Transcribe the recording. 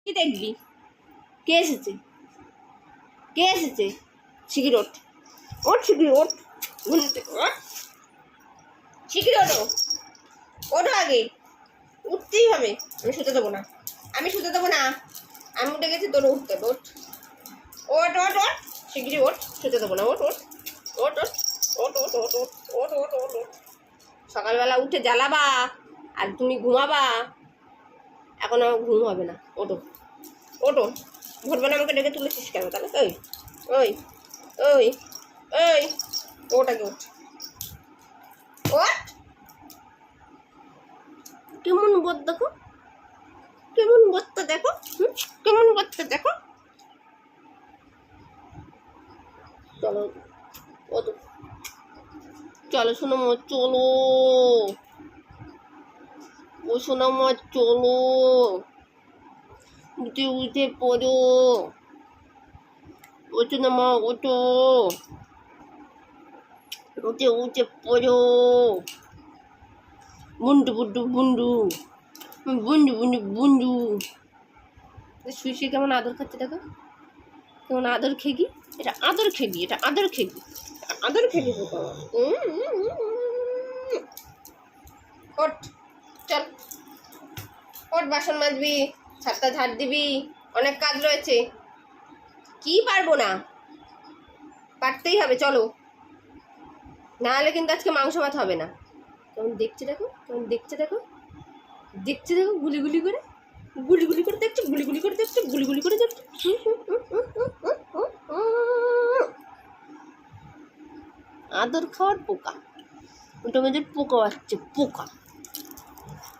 কি দেখবি? কে এসেছে? কে এসেছে? শিগগির ওঠ, ওঠ শিগগির ওঠ, ঘুম থেকে ওঠ, শিগগির ওঠো, ওঠো আগে, উঠতেই হবে। আমি শুতে দেবো না, আমি শুতে দেবো না, আমি উঠে গেছি, তোর উঠতে হবে। ওঠ ওঠ ওঠ ওঠ, শিগগিরই ওঠ, শুতে দেবো না, ওঠ ওঠ ওঠ ওঠ ওঠ ওঠ ওঠ ওঠ ওঠ ওঠ ওঠ। সকালবেলা উঠে জ্বালাবা আর তুমি ঘুমাবা, এখন আমার ঘুম হবে না। ওঠো ওঠো, ভোরবেলা আমাকে ডেকে তুলেছিস কেন তাহলে? ওই ওই ওই ওই, ওটাকে ওঠ, ওঠ। কেমন বোধ দেখো, কেমন বোধটা দেখো, কেমন বোধটা দেখো। চলো ওঠো, চলো শোনো মা, চলো ও শোনো মা, চলো উঠে উঠে পড়ো, ওঠো না মা, ওঠো, উঠে উঠে পড়ো। বুন্ডু বুন্ডু বুন্ডু বুন্ডু বুন্ডু বুন্ডু। শুয়ে শুয়ে কেমন আদর খাচ্ছে দেখো, কেমন আদর খেগি। এটা আদর খেগি, এটা আদর খেগি, আদর খেগি। ওঠ, চল ওঠ, বাসন মাজবি, ছাদটা ঝাড় দিবি, অনেক কাজ রয়েছে। কি পারবো না, পারতেই হবে, চলো, নাহলে কিন্তু আজকে মাংস ভাত হবে না। কেমন দেখছে দেখো, কেমন দেখছে দেখো, দেখছে দেখো, গুলি গুলি করে, গুলি গুলি করে দেখছে, গুলি গুলি করে দেখছে, গুলি গুলি করে দেখছে। আদর খাওয়ার পোকা, ওটা আমাদের পোকা আসছে, পোকা।